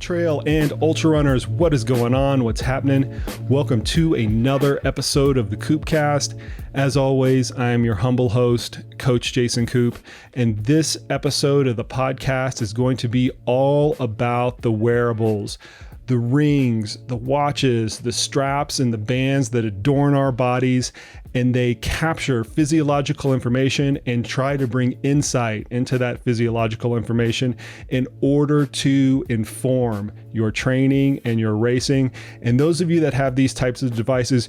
Trail and ultra runners, what is going on? What's happening? Welcome to another episode of the Koopcast. As always, I am your humble host, Coach Jason Koop, and this episode of the podcast is going to be all about the wearables, the rings, the watches, the straps, and the bands that adorn our bodies, and they capture physiological information and try to bring insight into that physiological information in order to inform your training and your racing. And those of you that have these types of devices,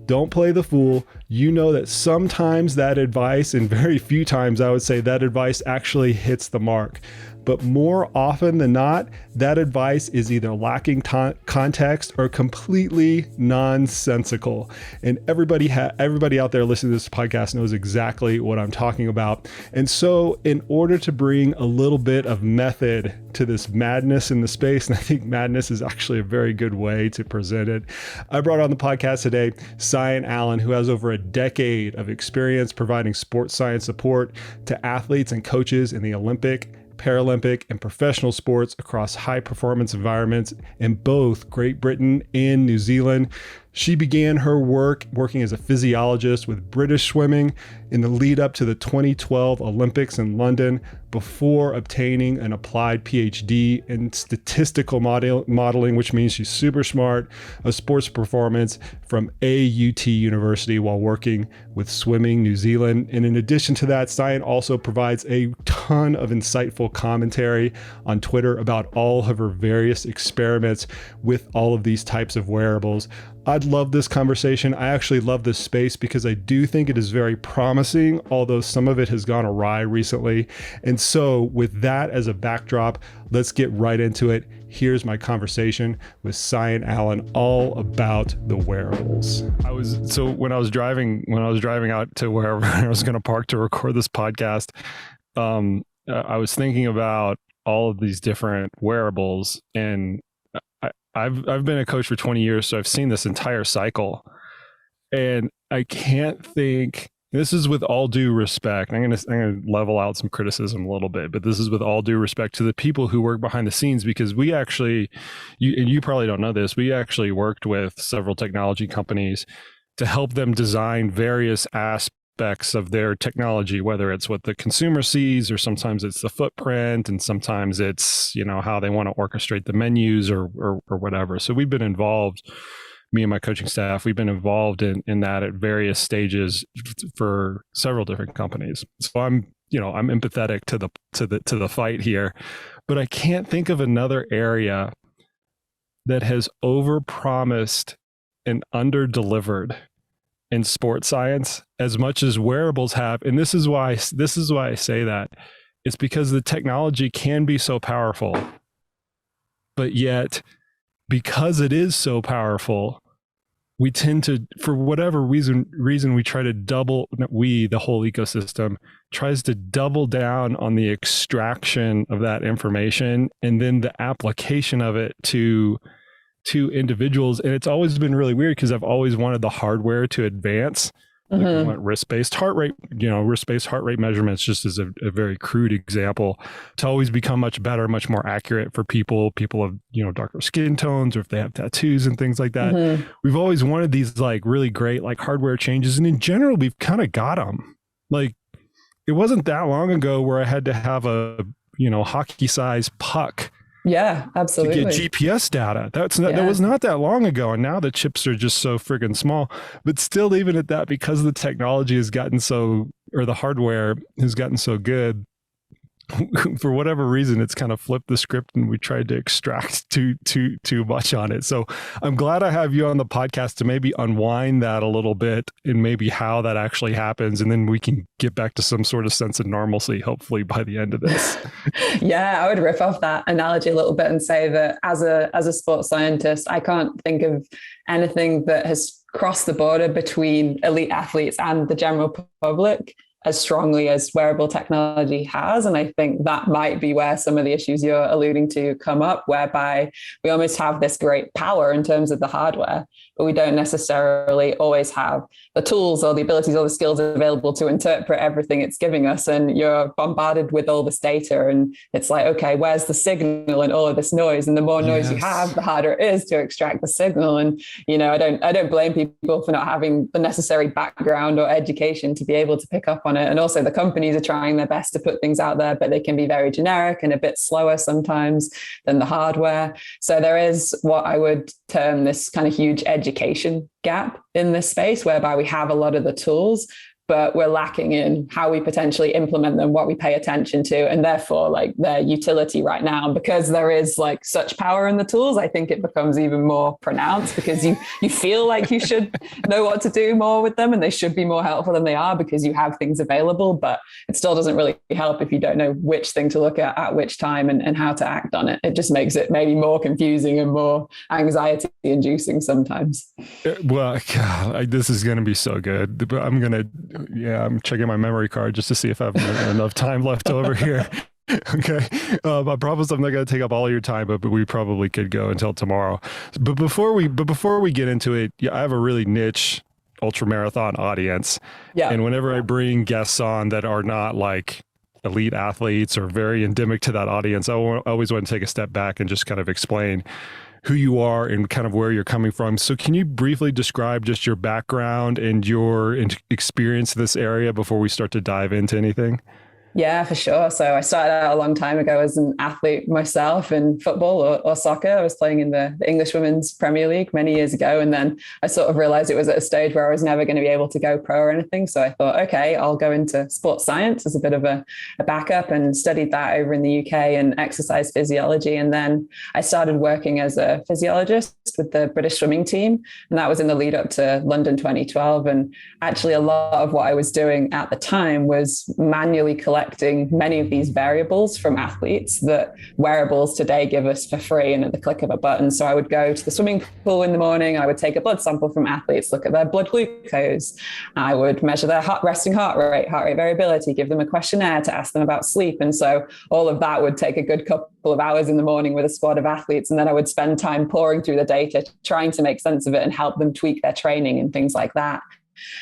don't play the fool. You know that sometimes that advice, and very few times I would say that advice actually hits the mark. But more often than not, that advice is either lacking context or completely nonsensical. And everybody out there listening to this podcast knows exactly what I'm talking about. And so in order to bring a little bit of method to this madness in the space, and I think madness is actually a very good way to present it, I brought on the podcast today Sian, who has over a decade of experience providing sports science support to athletes and coaches in the Olympic, Paralympic, and professional sports across high performance environments in both Great Britain and New Zealand. She began her work working as a physiologist with British swimming in the lead up to the 2012 Olympics in London before obtaining an applied Ph.D. in statistical modeling, which means she's super smart, of sports performance from AUT University while working with Swimming New Zealand. And in addition to that, Sian also provides a ton of insightful commentary on Twitter about all of her various experiments with all of these types of wearables. I'd love this conversation. I actually love this space because I do think it is very promising, although some of it has gone awry recently. And so with that as a backdrop, let's get right into it. Here's my conversation with Sian all about the wearables. When I was driving out to wherever I was going to park to record this podcast, I was thinking about all of these different wearables, and I've been a coach for 20 years, so I've seen this entire cycle, and I can't think. This is with all due respect. I'm gonna level out some criticism a little bit, but this is with all due respect to the people who work behind the scenes, because we actually, you probably don't know this, we actually worked with several technology companies to help them design various aspects of their technology, whether it's what the consumer sees, or sometimes it's the footprint, and sometimes it's, how they want to orchestrate the menus or whatever. So we've been involved, me and my coaching staff, we've been involved in that at various stages for several different companies. So I'm empathetic to the fight here, but I can't think of another area that has overpromised and underdelivered in sports science as much as wearables have. And this is why I say that. It's because the technology can be so powerful, but yet because it is so powerful, we tend to, for whatever reason, we try to the whole ecosystem tries to double down on the extraction of that information and then the application of it to individuals. And it's always been really weird because I've always wanted the hardware to advance. Like we want wrist-based heart rate measurements, just as a very crude example, to always become much better, much more accurate for people of, darker skin tones, or if they have tattoos and things like that. We've always wanted these really great hardware changes. And in general, we've kind of got them. It wasn't that long ago where I had to have a, hockey size puck. Yeah, absolutely. To get GPS data. That was not that long ago. And now the chips are just so friggin' small. But still, even at that, because the technology has gotten the hardware has gotten so good, for whatever reason, it's kind of flipped the script and we tried to extract too much on it. So I'm glad I have you on the podcast to maybe unwind that a little bit and maybe how that actually happens. And then we can get back to some sort of sense of normalcy, hopefully by the end of this. Yeah, I would riff off that analogy a little bit and say that as a sports scientist, I can't think of anything that has crossed the border between elite athletes and the general public as strongly as wearable technology has. And I think that might be where some of the issues you're alluding to come up, whereby we almost have this great power in terms of the hardware, but we don't necessarily always have the tools or the abilities or the skills available to interpret everything it's giving us. And you're bombarded with all this data, and it's like, okay, where's the signal and all of this noise? And the more noise you have, the harder it is to extract the signal. And, I don't blame people for not having the necessary background or education to be able to pick up on it. And also the companies are trying their best to put things out there, but they can be very generic and a bit slower sometimes than the hardware. So there is what I would term this kind of huge education gap in this space, whereby we have a lot of the tools, but we're lacking in how we potentially implement them, what we pay attention to, and therefore like their utility right now. And because there is like such power in the tools, I think it becomes even more pronounced, because you feel like you should know what to do more with them and they should be more helpful than they are because you have things available, but it still doesn't really help if you don't know which thing to look at which time and how to act on it. It just makes it maybe more confusing and more anxiety inducing sometimes. Well, God, this is going to be so good. I'm checking my memory card just to see if I have enough time left over here. Okay. I promise I'm not going to take up all your time, but we probably could go until tomorrow. But before we get into it, I have a really niche ultra marathon audience. Yeah. And whenever I bring guests on that are not like elite athletes or very endemic to that audience, I always want to take a step back and just kind of explain who you are and kind of where you're coming from. So can you briefly describe just your background and your experience in this area before we start to dive into anything? Yeah, for sure. So I started out a long time ago as an athlete myself in football or soccer. I was playing in the English Women's Premier League many years ago. And then I sort of realized it was at a stage where I was never going to be able to go pro or anything. So I thought, okay, I'll go into sports science as a bit of a backup, and studied that over in the UK and exercise physiology. And then I started working as a physiologist with the British swimming team. And that was in the lead up to London 2012. And actually a lot of what I was doing at the time was manually collecting many of these variables from athletes that wearables today give us for free and at the click of a button. So I would go to the swimming pool in the morning, I would take a blood sample from athletes, look at their blood glucose, I would measure their resting heart rate variability, give them a questionnaire to ask them about sleep. And so all of that would take a good couple of hours in the morning with a squad of athletes. And then I would spend time pouring through the data, trying to make sense of it and help them tweak their training and things like that.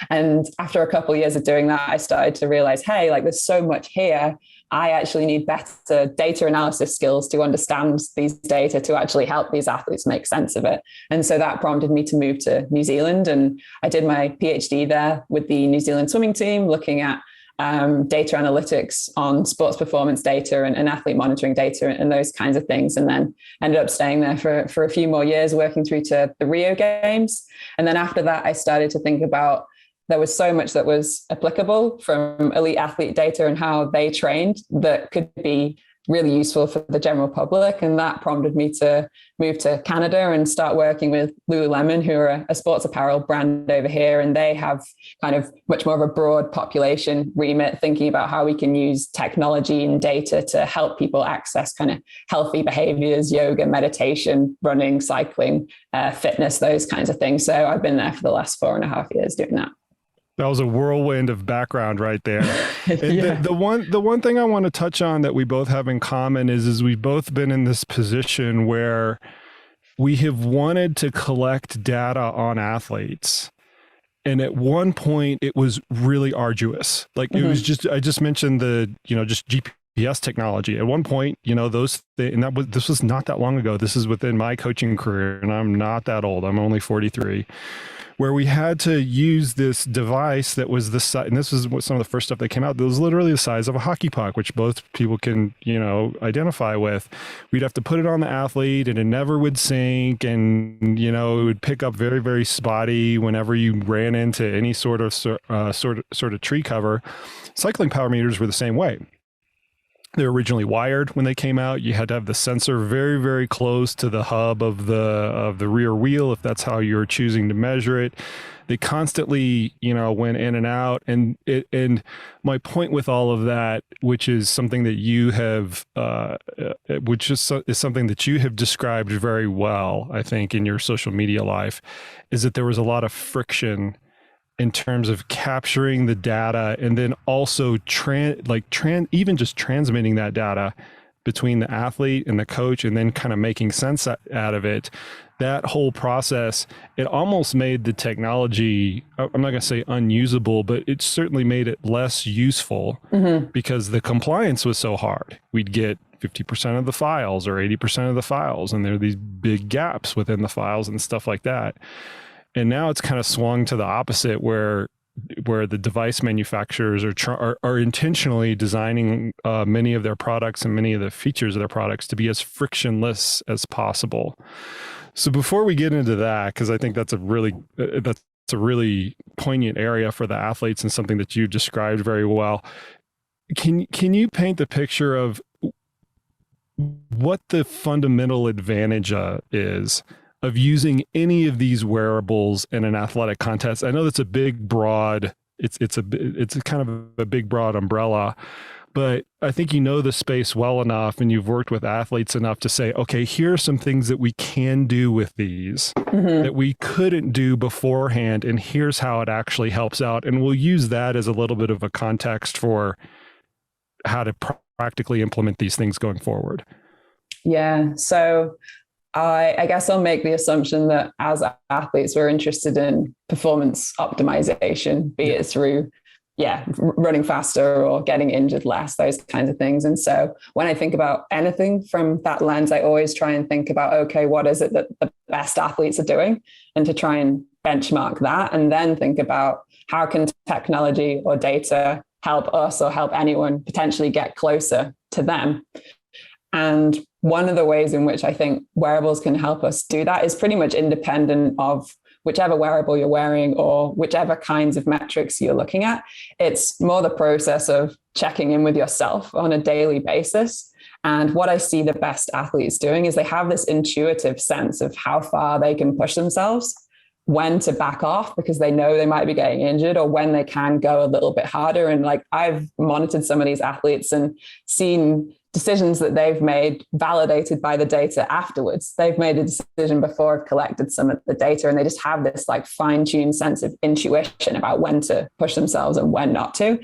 And after a couple of years of doing that, I started to realize, hey, like there's so much here. I actually need better data analysis skills to understand these data to actually help these athletes make sense of it. And so that prompted me to move to New Zealand. And I did my PhD there with the New Zealand swimming team, looking at data analytics on sports performance data and athlete monitoring data and those kinds of things. And then ended up staying there for a few more years, working through to the Rio Games. And then after that, I started to think about there was so much that was applicable from elite athlete data and how they trained that could be really useful for the general public. And that prompted me to move to Canada and start working with Lululemon, who are a sports apparel brand over here. And they have kind of much more of a broad population remit, thinking about how we can use technology and data to help people access kind of healthy behaviors, yoga, meditation, running, cycling, fitness, those kinds of things. So I've been there for the last 4.5 years doing that. That was a whirlwind of background right there. Yeah. The one thing I want to touch on that we both have in common is we've both been in this position where we have wanted to collect data on athletes. And at one point it was really arduous. Like it was I just mentioned just GPS technology. At one point, this was not that long ago. This is within my coaching career, and I'm not that old. I'm only 43. Where we had to use this device that was the size, and this was some of the first stuff that came out, that was literally the size of a hockey puck, which both people can, identify with. We'd have to put it on the athlete and it never would sync, and, it would pick up very, very spotty whenever you ran into any sort of tree cover. Cycling power meters were the same way. They were originally wired when they came out. You had to have the sensor very, very close to the hub of the rear wheel, if that's how you're choosing to measure it. They constantly, went in and out. And my point with all of that, which is something that you have, is something that you have described very well, I think, in your social media life, is that there was a lot of friction in terms of capturing the data and then also even just transmitting that data between the athlete and the coach and then kind of making sense out of it. That whole process, it almost made the technology, I'm not going to say unusable, but it certainly made it less useful because the compliance was so hard. We'd get 50% of the files or 80% of the files, and there are these big gaps within the files and stuff like that. And now it's kind of swung to the opposite, where the device manufacturers are intentionally designing many of their products and many of the features of their products to be as frictionless as possible. So before we get into that, because I think that's a really poignant area for the athletes and something that you described very well, can you paint the picture of what the fundamental advantage is of using any of these wearables in an athletic context? I know that's a big, broad, it's a kind of a big, broad umbrella, but I think you know the space well enough and you've worked with athletes enough to say, okay, here are some things that we can do with these that we couldn't do beforehand, and here's how it actually helps out. And we'll use that as a little bit of a context for how to practically implement these things going forward. Yeah. So I guess I'll make the assumption that as athletes, we're interested in performance optimization, be it through, running faster or getting injured less, those kinds of things. And so when I think about anything from that lens, I always try and think about, okay, what is it that the best athletes are doing? And to try and benchmark that, and then think about how can technology or data help us or help anyone potentially get closer to them. And one of the ways in which I think wearables can help us do that is pretty much independent of whichever wearable you're wearing or whichever kinds of metrics you're looking at. It's more the process of checking in with yourself on a daily basis. And what I see the best athletes doing is they have this intuitive sense of how far they can push themselves, when to back off because they know they might be getting injured, or when they can go a little bit harder. And like, I've monitored some of these athletes and seen decisions that they've made validated by the data afterwards. They've made a decision before I've collected some of the data, and they just have this like fine-tuned sense of intuition about when to push themselves and when not to.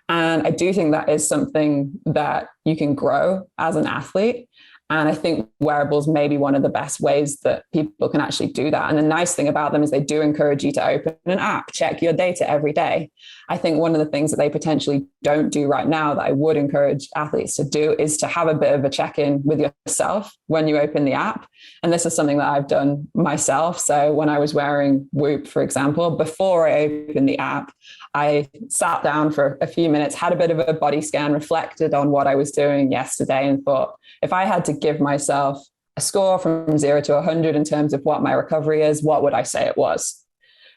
And I do think that is something that you can grow as an athlete. And I think wearables may be one of the best ways that people can actually do that. And the nice thing about them is they do encourage you to open an app, check your data every day. I think one of the things that they potentially don't do right now that I would encourage athletes to do is to have a bit of a check-in with yourself when you open the app. And this is something that I've done myself. So when I was wearing Whoop, for example, before I opened the app, I sat down for a few minutes, had a bit of a body scan, reflected on what I was doing yesterday, and thought, if I had to give myself a score from 0 to 100 in terms of what my recovery is, what would I say it was?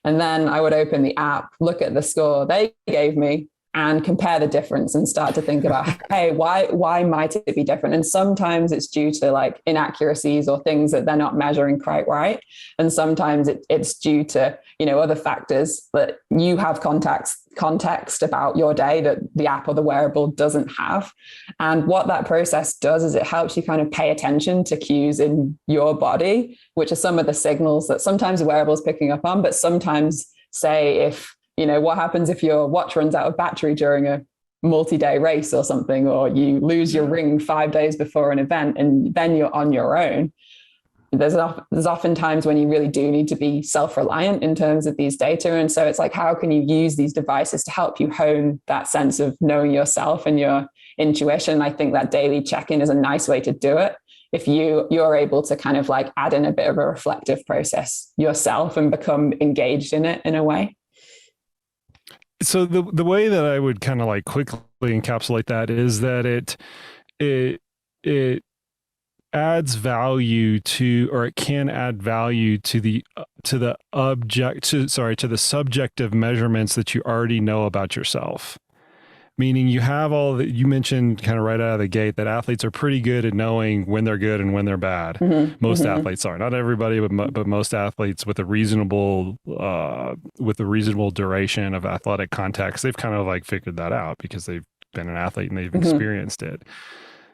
And then I would open the app, look at the score they gave me, and compare the difference and start to think about, hey, why might it be different? And sometimes it's due to like inaccuracies or things that they're not measuring quite right. And sometimes it's due to, other factors that you have context about your day that the app or the wearable doesn't have. And what that process does is it helps you kind of pay attention to cues in your body, which are some of the signals that sometimes the wearable is picking up on, but sometimes say if, what happens if your watch runs out of battery during a multi-day race or something, or you lose your ring 5 days before an event and then you're on your own. There's often times when you really do need to be self-reliant in terms of these data. And so it's like, how can you use these devices to help you hone that sense of knowing yourself and your intuition? I think that daily check-in is a nice way to do it. If you're able to kind of like add in a bit of a reflective process yourself and become engaged in it in a way. So the way that I would kind of like quickly encapsulate that is that it adds value to, or it can add value to the subjective measurements that you already know about yourself. Meaning you have all that you mentioned kind of right out of the gate, that athletes are pretty good at knowing when they're good and when they're bad. Most athletes are, not everybody, but most athletes with a reasonable duration of athletic context, they've kind of like figured that out because they've been an athlete and they've experienced it.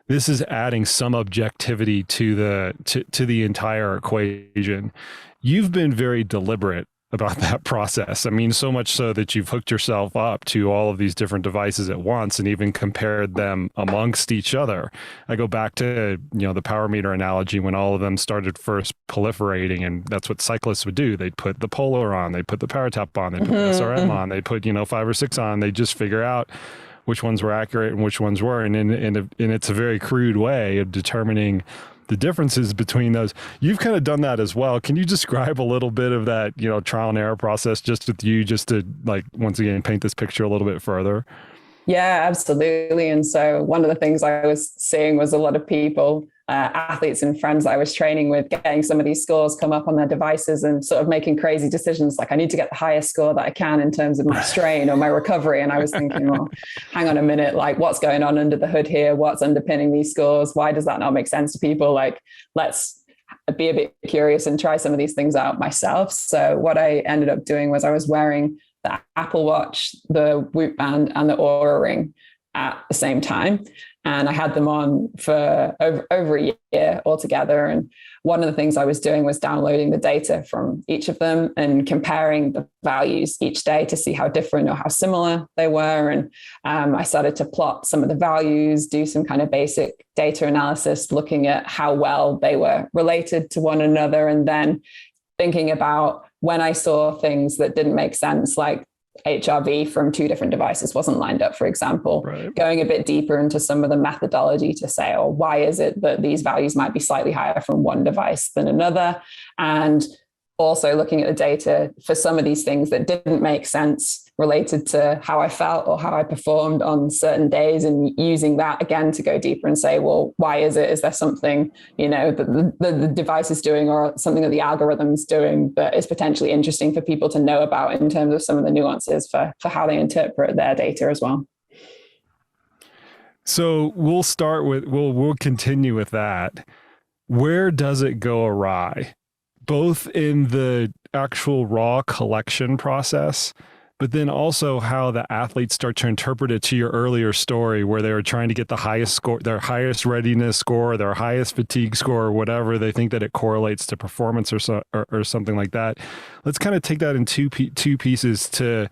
This is adding some objectivity to the entire equation. You've been very deliberate about that process. I mean, so much so that you've hooked yourself up to all of these different devices at once and even compared them amongst each other. I go back to, the power meter analogy when all of them started first proliferating, and that's what cyclists would do. They'd put the Polar on, they'd put the Power Tap on, they'd put the SRM on, they'd put, 5 or 6 on. They just figure out which ones were accurate and which ones weren't. And it's a very crude way of determining the differences between those. You've kind of done that as well. Can you describe a little bit of that, trial and error process just with you, just to once again, paint this picture a little bit further? Yeah, absolutely. And so one of the things I was seeing was a lot of people, athletes and friends I was training with, getting some of these scores come up on their devices and sort of making crazy decisions. Like, I need to get the highest score that I can in terms of my strain or my recovery. And I was thinking, well, hang on a minute, what's going on under the hood here? What's underpinning these scores? Why does that not make sense to people? Let's be a bit curious and try some of these things out myself. So what I ended up doing was I was wearing the Apple Watch, the Whoop band, and the Oura Ring at the same time. And I had them on for over a year altogether. And one of the things I was doing was downloading the data from each of them and comparing the values each day to see how different or how similar they were. And I started to plot some of the values, do some kind of basic data analysis, looking at how well they were related to one another. And then thinking about when I saw things that didn't make sense, like HRV from 2 different devices wasn't lined up, for example, right, going a bit deeper into some of the methodology to say, why is it that these values might be slightly higher from one device than another? And also looking at the data for some of these things that didn't make sense related to how I felt or how I performed on certain days, and using that again to go deeper and say, well, why is it? Is there something, that the device is doing or something that the algorithm's doing that is potentially interesting for people to know about in terms of some of the nuances for how they interpret their data as well? So we'll continue with that. Where does it go awry? Both in the actual raw collection process, but then also how the athletes start to interpret it, to your earlier story where they were trying to get the highest score, their highest readiness score, their highest fatigue score, or whatever. They think that it correlates to performance or something like that. Let's kind of take that in two pieces to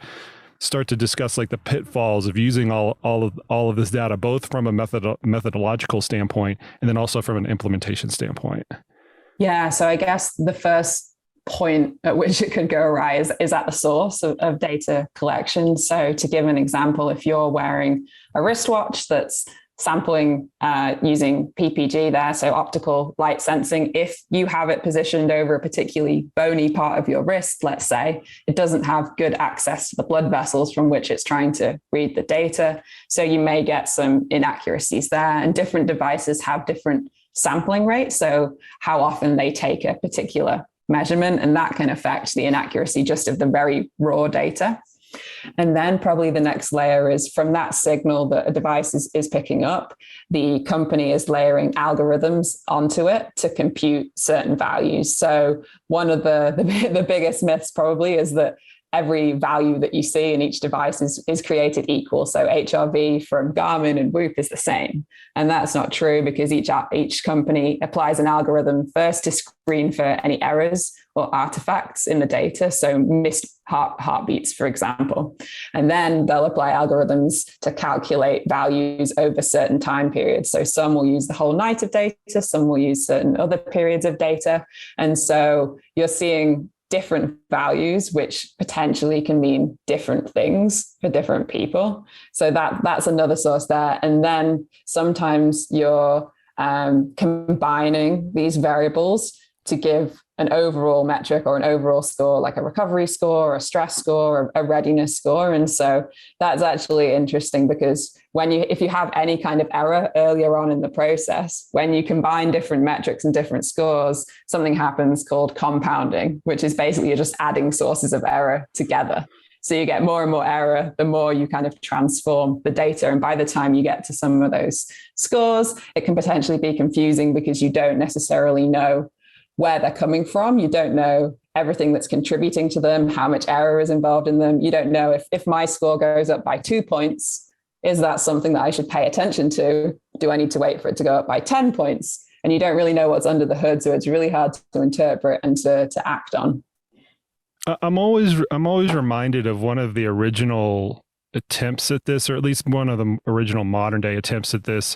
start to discuss the pitfalls of using all of this data, both from a methodological standpoint and then also from an implementation standpoint. Yeah, so I guess the first point at which it could go awry is at the source of data collection. So to give an example, if you're wearing a wristwatch that's sampling using PPG there, so optical light sensing, if you have it positioned over a particularly bony part of your wrist, let's say, it doesn't have good access to the blood vessels from which it's trying to read the data. So you may get some inaccuracies there, and different devices have different sampling rates, so how often they take a particular measurement, and that can affect the inaccuracy just of the very raw data. And then probably the next layer is from that signal that a device is picking up, the company is layering algorithms onto it to compute certain values. So one of the biggest myths probably is that every value that you see in each device is created equal. So HRV from Garmin and Whoop is the same. And that's not true, because each company applies an algorithm first to screen for any errors or artifacts in the data. So missed heartbeats, for example. And then they'll apply algorithms to calculate values over certain time periods. So some will use the whole night of data, some will use certain other periods of data. And so you're seeing different values, which potentially can mean different things for different people. So that's another source there. And then sometimes you're combining these variables to give an overall metric or an overall score, like a recovery score, or a stress score, or a readiness score. And so that's actually interesting, because if you have any kind of error earlier on in the process, when you combine different metrics and different scores, something happens called compounding, which is basically you're just adding sources of error together. So you get more and more error, the more you kind of transform the data. And by the time you get to some of those scores, it can potentially be confusing, because you don't necessarily know where they're coming from. You don't know everything that's contributing to them, how much error is involved in them. You don't know if my score goes up by 2 points, is that something that I should pay attention to? Do I need to wait for it to go up by 10 points? And you don't really know what's under the hood. So it's really hard to interpret and to act on. I'm always reminded of one of the original attempts at this, or at least one of the original modern day attempts at this,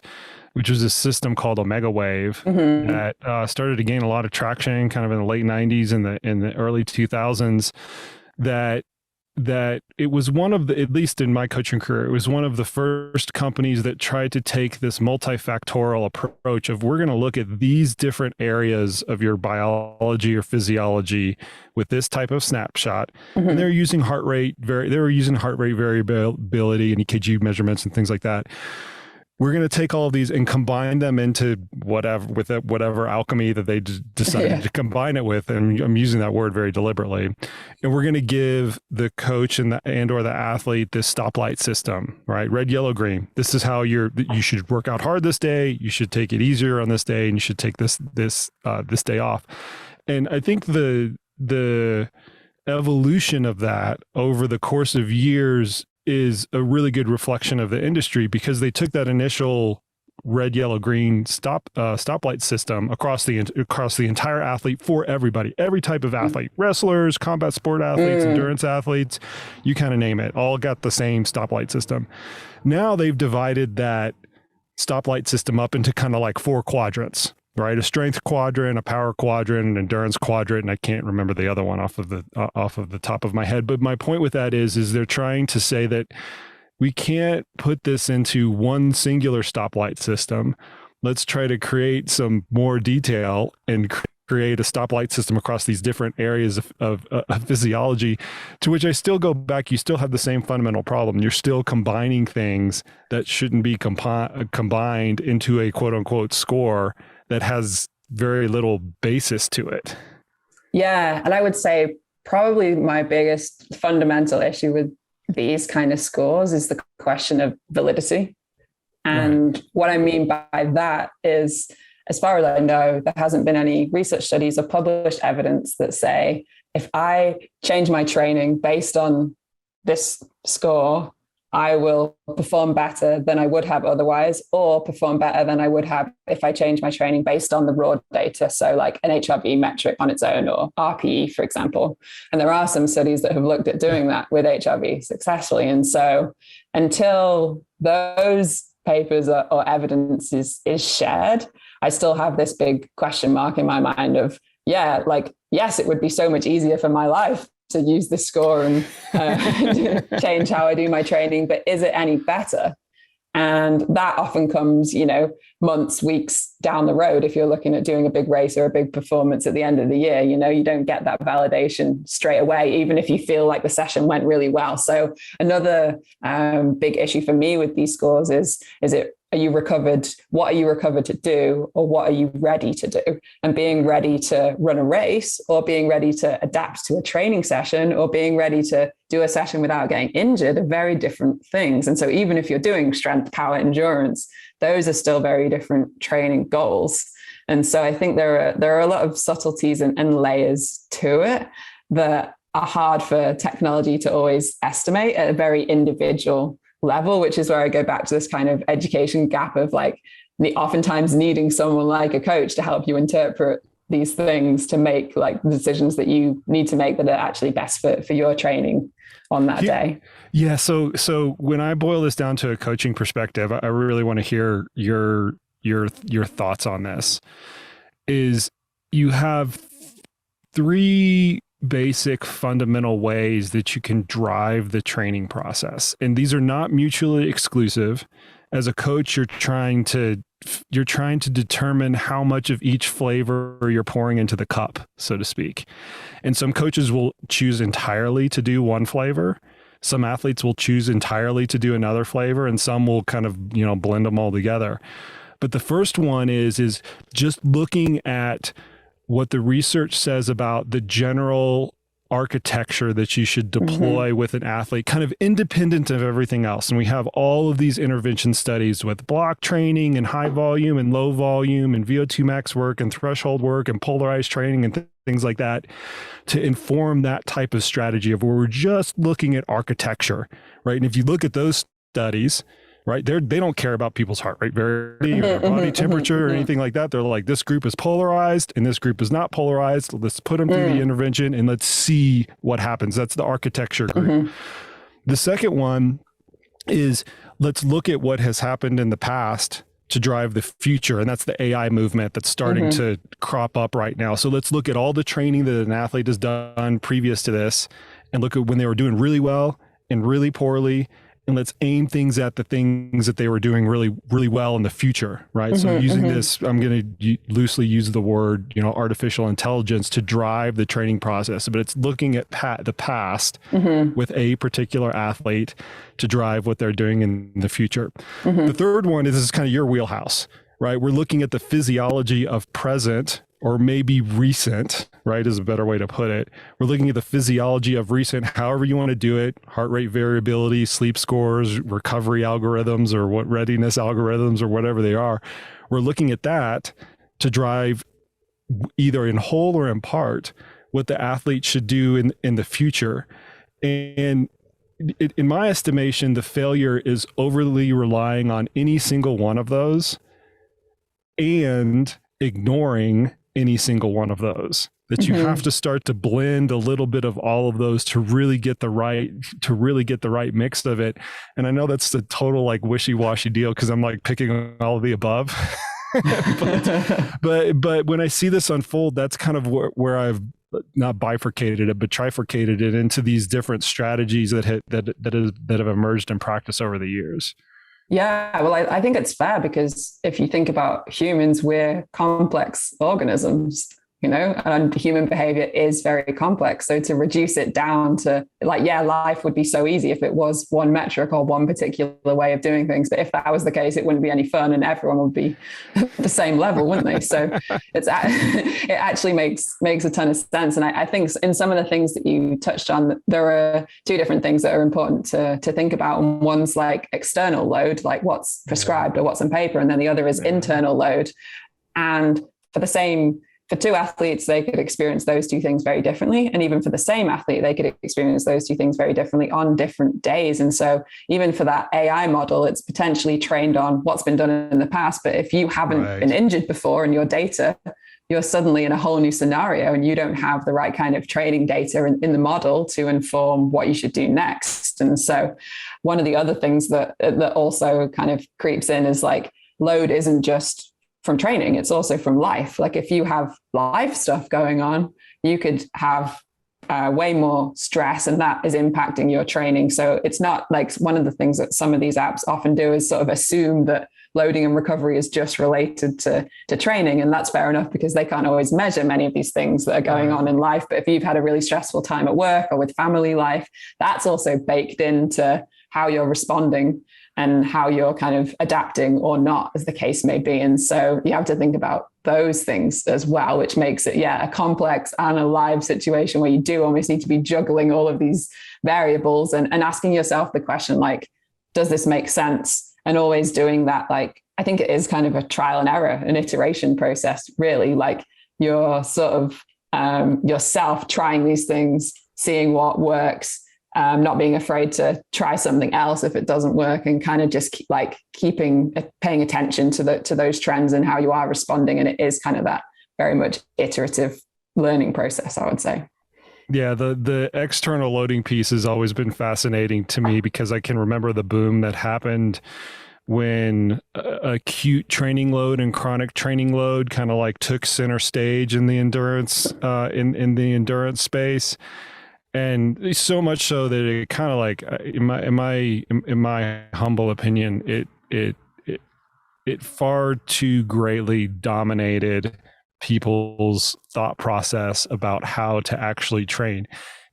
which was a system called Omega Wave that started to gain a lot of traction kind of in the late 90s and in the early 2000s. That it was one of the, at least in my coaching career, it was one of the first companies that tried to take this multifactorial approach of, we're going to look at these different areas of your biology or physiology with this type of snapshot. And they were using heart rate variability and EKG measurements and things like that. We're going to take all of these and combine them into whatever alchemy that they decided to combine it with. And I'm using that word very deliberately. And we're going to give the coach or the athlete this stoplight system, right? Red, yellow, green. This is how you should work out hard this day. You should take it easier on this day, and you should take this day off. And I think the evolution of that over the course of years is a really good reflection of the industry, because they took that initial red, yellow, green stoplight system across the entire athlete for everybody, every type of athlete, wrestlers, combat sport athletes, endurance athletes, you kind of name it, all got the same stoplight system. Now they've divided that stoplight system up into kind of like 4 quadrants, right? A strength quadrant, a power quadrant, an endurance quadrant, and I can't remember the other one off of the top of my head. But my point with that is they're trying to say that we can't put this into one singular stoplight system. Let's try to create some more detail and create a stoplight system across these different areas of physiology, to which I still go back. You still have the same fundamental problem. You're still combining things that shouldn't be combined into a quote unquote score that has very little basis to it. Yeah. And I would say probably my biggest fundamental issue with these kind of scores is the question of validity. And what I mean by that is, as far as I know, there hasn't been any research studies or published evidence that say, if I change my training based on this score, I will perform better than I would have otherwise, or perform better than I would have if I change my training based on the raw data. So like an HRV metric on its own, or RPE, for example. And there are some studies that have looked at doing that with HRV successfully. And so until those papers or evidence is shared, I still have this big question mark in my mind of, yes, it would be so much easier for my life to use this score and change how I do my training, but is it any better? And that often comes, months, weeks down the road. If you're looking at doing a big race or a big performance at the end of the year, you don't get that validation straight away, even if you feel like the session went really well. So another big issue for me with these scores is are you recovered? What are you recovered to do, or what are you ready to do? And being ready to run a race, or being ready to adapt to a training session, or being ready to do a session without getting injured are very different things. And so even if you're doing strength, power, endurance, those are still very different training goals. And so I think there are a lot of subtleties and layers to it that are hard for technology to always estimate at a very individual level, which is where I go back to this kind of education gap of oftentimes needing someone like a coach to help you interpret these things to make the decisions that you need to make that are actually best for your training on that day. Yeah. So when I boil this down to a coaching perspective, I really want to hear your thoughts on this. Is you have 3 basic fundamental ways that you can drive the training process. And these are not mutually exclusive. As a coach, you're trying to determine how much of each flavor you're pouring into the cup, so to speak. And some coaches will choose entirely to do one flavor. Some athletes will choose entirely to do another flavor, and some will kind of, blend them all together. But the first one is just looking at what the research says about the general architecture that you should deploy with an athlete, kind of independent of everything else. And we have all of these intervention studies with block training and high volume and low volume and VO2 max work and threshold work and polarized training and things like that to inform that type of strategy of where we're just looking at architecture, right? And if you look at those studies, right? They don't care about people's heart rate variability or body temperature or anything like that. They're like, this group is polarized and this group is not polarized. Let's put them through the intervention and let's see what happens. That's the architecture group. The second one is, let's look at what has happened in the past to drive the future. And that's the AI movement that's starting to crop up right now. So let's look at all the training that an athlete has done previous to this and look at when they were doing really well and really poorly. And let's aim things at the things that they were doing really, really well in the future, right? So using this, I'm going to loosely use the word, artificial intelligence to drive the training process, but it's looking at the past with a particular athlete to drive what they're doing in the future. The third one is kind of your wheelhouse, right? We're looking at the physiology of present, or maybe recent, right, is a better way to put it. We're looking at the physiology of recent, however you want to do it, heart rate variability, sleep scores, recovery algorithms, or what readiness algorithms, or whatever they are. We're looking at that to drive, either in whole or in part, what the athlete should do in the future. And in my estimation, the failure is overly relying on any single one of those and ignoring any single one of those, that you have to start to blend a little bit of all of those to really get the right mix of it. And I know that's the total like wishy-washy deal, because I'm like picking all of the above. but when I see this unfold, that's kind of where I've not bifurcated it, but trifurcated it into these different strategies that have emerged in practice over the years. Yeah, well, I think it's fair, because if you think about humans, we're complex organisms, and human behavior is very complex. So to reduce it down to life would be so easy if it was one metric or one particular way of doing things. But if that was the case, it wouldn't be any fun and everyone would be the same level, wouldn't they? So it actually makes a ton of sense. And I think in some of the things that you touched on, there are two different things that are important to think about. And one's like external load, like what's prescribed or what's on paper. And then the other is internal load. And for two athletes, they could experience those two things very differently. And even for the same athlete, they could experience those two things very differently on different days. And so even for that AI model, it's potentially trained on what's been done in the past. But if you haven't been injured before in your data, you're suddenly in a whole new scenario and you don't have the right kind of training data in the model to inform what you should do next. And so one of the other things that also kind of creeps in is like, load isn't just from training, it's also from life. Like if you have life stuff going on, you could have way more stress, and that is impacting your training. So it's not like, one of the things that some of these apps often do is sort of assume that loading and recovery is just related to training. And that's fair enough, because they can't always measure many of these things that are going on in life. But if you've had a really stressful time at work or with family life, that's also baked into how you're responding and how you're kind of adapting or not, as the case may be. And so you have to think about those things as well, which makes it, a complex and a live situation where you do almost need to be juggling all of these variables and asking yourself the question, like, does this make sense? And always doing that, like, I think it is kind of a trial and error, an iteration process, really. Like you're sort of yourself trying these things, seeing what works, not being afraid to try something else if it doesn't work, and kind of just paying attention to those trends and how you are responding. And it is kind of that very much iterative learning process, I would say. Yeah, the external loading piece has always been fascinating to me, because I can remember the boom that happened when acute training load and chronic training load kind of like took center stage in the endurance in the endurance space. And so much so that it kind of like, in my humble opinion, it far too greatly dominated people's thought process about how to actually train.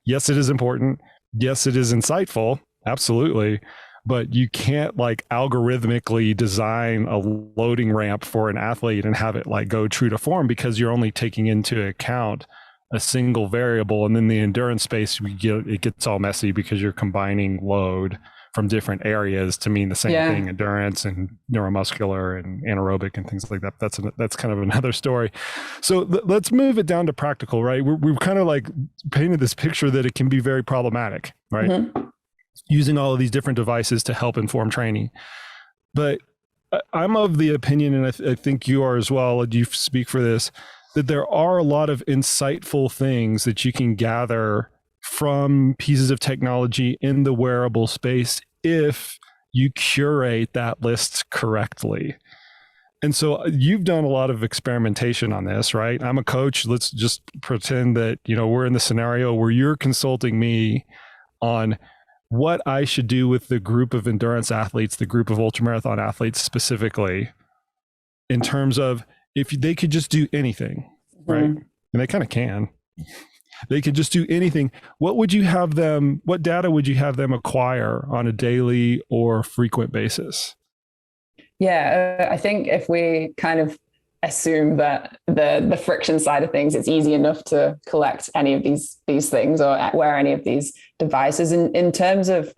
Yes, it is important. Yes, it is insightful. Absolutely. But you can't like algorithmically design a loading ramp for an athlete and have it like go true to form, because you're only taking into account a single variable. And then the endurance space, it gets all messy because you're combining load from different areas to mean the same thing: endurance and neuromuscular and anaerobic and things like that. That's kind of another story. So let's move it down to practical, right? We've kind of like painted this picture that it can be very problematic, right? Using all of these different devices to help inform training. But I'm of the opinion, and I think you are as well, and you speak for this, that there are a lot of insightful things that you can gather from pieces of technology in the wearable space if you curate that list correctly. And so you've done a lot of experimentation on this, right? I'm a coach. Let's just pretend that, we're in the scenario where you're consulting me on what I should do with the group of endurance athletes, the group of ultramarathon athletes specifically, in terms of if they could just do anything, right? And they kind of can. They could just do anything. What data would you have them acquire on a daily or frequent basis? Yeah, I think if we kind of assume that the friction side of things, it's easy enough to collect any of these things or wear any of these devices. In terms of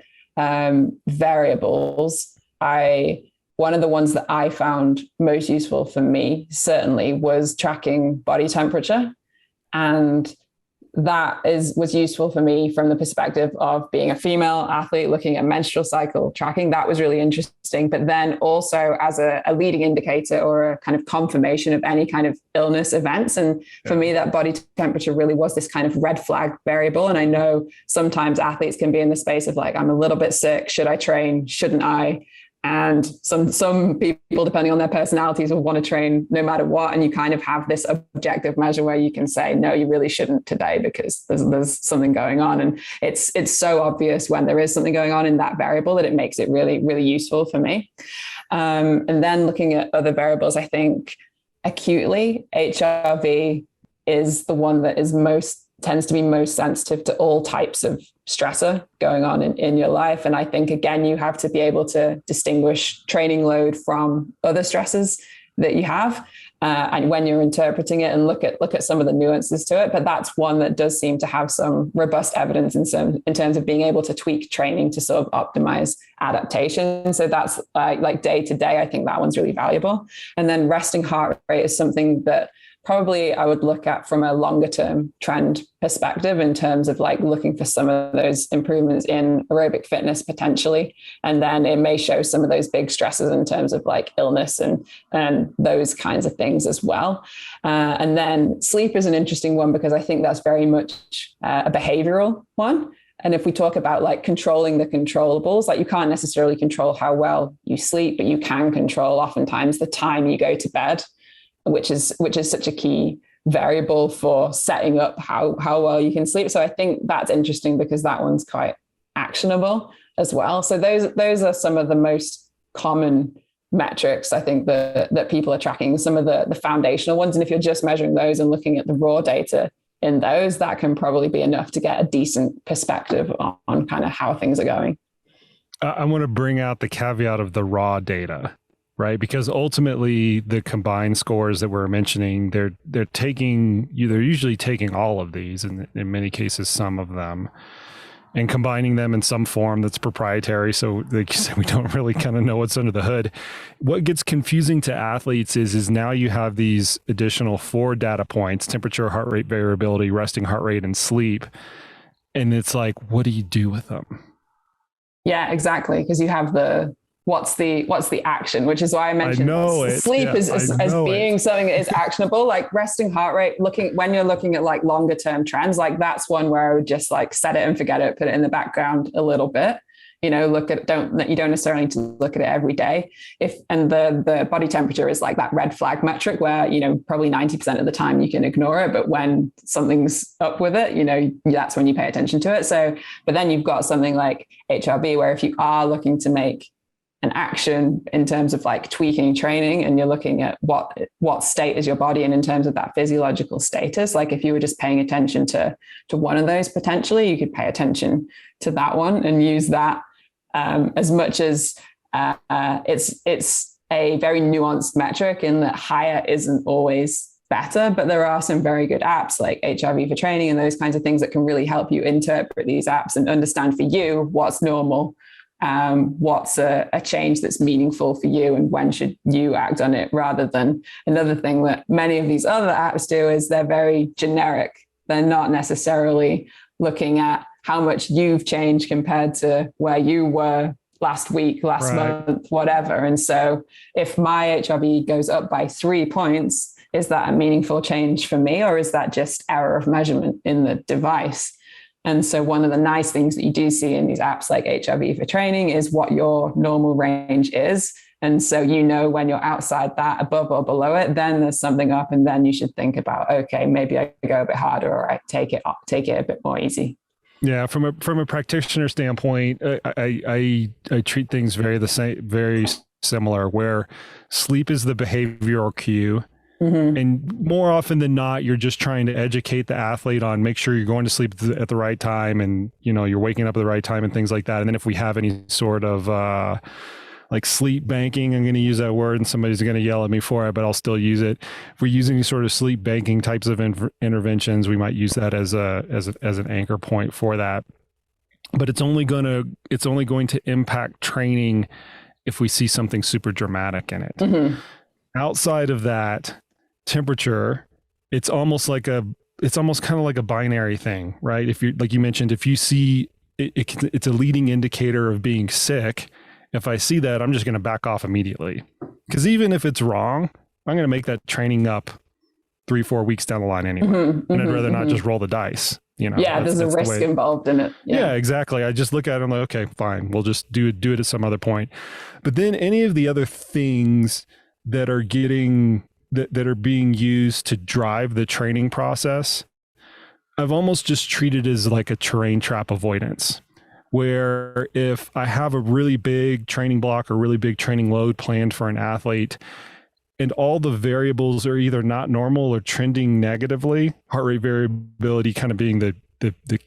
variables, one of the ones that I found most useful for me certainly was tracking body temperature. And that was useful for me from the perspective of being a female athlete, looking at menstrual cycle tracking. That was really interesting. But then also as a leading indicator or a kind of confirmation of any kind of illness events. And for me, that body temperature really was this kind of red flag variable. And I know sometimes athletes can be in the space of like, I'm a little bit sick. Should I train? Shouldn't I? And some people, depending on their personalities, will want to train no matter what. And you kind of have this objective measure where you can say, no, you really shouldn't today because there's something going on. And it's so obvious when there is something going on in that variable that it makes it really, really useful for me. And then looking at other variables, I think acutely HRV is the one that tends to be most sensitive to all types of stressor going on in your life. And I think, again, you have to be able to distinguish training load from other stresses that you have. And when you're interpreting it and look at some of the nuances to it, but that's one that does seem to have some robust evidence in terms of being able to tweak training to sort of optimize adaptation. So that's like day to day, I think that one's really valuable. And then resting heart rate is something that probably I would look at from a longer term trend perspective in terms of like looking for some of those improvements in aerobic fitness potentially. And then it may show some of those big stresses in terms of like illness and those kinds of things as well. And then sleep is an interesting one because I think that's very much a behavioral one. And if we talk about like controlling the controllables, like you can't necessarily control how well you sleep, but you can control oftentimes the time you go to bed, which is such a key variable for setting up how well you can sleep. So I think that's interesting because that one's quite actionable as well. So those are some of the most common metrics I think that people are tracking, some of the foundational ones. And if you're just measuring those and looking at the raw data in those, that can probably be enough to get a decent perspective on kind of how things are going. I want to bring out the caveat of the raw data, right? Because ultimately the combined scores that we're mentioning, they're usually taking all of these, and in many cases, some of them, and combining them in some form that's proprietary. So like you said, we don't really kind of know what's under the hood. What gets confusing to athletes is now you have these additional 4 data points: temperature, heart rate variability, resting heart rate, and sleep. And it's like, what do you do with them? Yeah, exactly. Because you have what's the action, which is why I mentioned sleep as being something that is actionable, like resting heart rate. When you're looking at like longer term trends, like that's one where I would just like set it and forget it, put it in the background a little bit. You don't necessarily need to look at it every day. And the body temperature is like that red flag metric where, probably 90% of the time you can ignore it, but when something's up with it, that's when you pay attention to it. So, but then you've got something like HRV, where if you are looking to make an action in terms of like tweaking training, and you're looking at what state is your body in terms of that physiological status. Like if you were just paying attention to one of those, potentially you could pay attention to that one and use that as much as it's a very nuanced metric in that higher isn't always better, but there are some very good apps like HRV for training and those kinds of things that can really help you interpret these apps and understand for you what's normal. What's a change that's meaningful for you and when should you act on it, rather than another thing that many of these other apps do is they're very generic. They're not necessarily looking at how much you've changed compared to where you were last week, last Right. month, whatever. And so if my HRV goes up by 3 points, is that a meaningful change for me, or is that just error of measurement in the device? And so one of the nice things that you do see in these apps like HRV for training is what your normal range is. And so, you know, when you're outside that, above or below it, then there's something up, and then you should think about, okay, maybe I go a bit harder, or I take it a bit more easy. Yeah, from a practitioner standpoint, I treat things very similar, where sleep is the behavioral cue. Mm-hmm. And more often than not, you're just trying to educate the athlete on make sure you're going to sleep at the right time, and, you know, you're waking up at the right time and things like that. And then if we have any sort of like sleep banking, I'm going to use that word and somebody's going to yell at me for it, but I'll still use it. If we use any sort of sleep banking types of interventions, we might use that as an anchor point for that. But it's only going to impact training if we see something super dramatic in it. Mm-hmm. Outside of that, temperature, it's almost kind of like a binary thing, right? If you, like you mentioned, if you see it's a leading indicator of being sick. If I see that, I'm just going to back off immediately, because even if it's wrong, I'm going to make that training up 3-4 weeks down the line anyway. Mm-hmm, and I'd rather not just roll the dice, you know? Yeah. There's a risk involved in it. Yeah, exactly. I just look at it and I'm like, okay, fine. We'll just do it at some other point. But then any of the other things that are that are being used to drive the training process, I've almost just treated as like a terrain trap avoidance, where if I have a really big training block or really big training load planned for an athlete, and all the variables are either not normal or trending negatively, heart rate variability kind of being the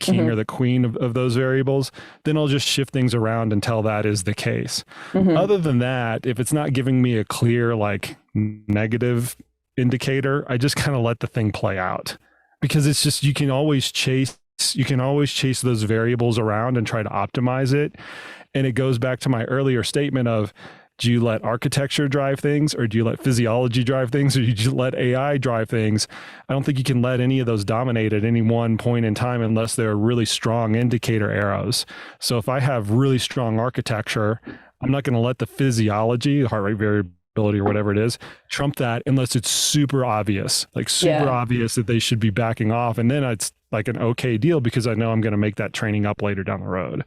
king mm-hmm. or the queen of those variables, then I'll just shift things around until that is the case. Mm-hmm. Other than that, if it's not giving me a clear like negative indicator, I just kind of let the thing play out, because it's just, you can always chase those variables around and try to optimize it. And it goes back to my earlier statement of, do you let architecture drive things, or do you let physiology drive things, or do you let AI drive things? I don't think you can let any of those dominate at any one point in time unless they're really strong indicator arrows. So if I have really strong architecture, I'm not going to let the physiology, heart rate variability or whatever it is, trump that unless it's super obvious, obvious that they should be backing off. And then it's like an okay deal, because I know I'm going to make that training up later down the road.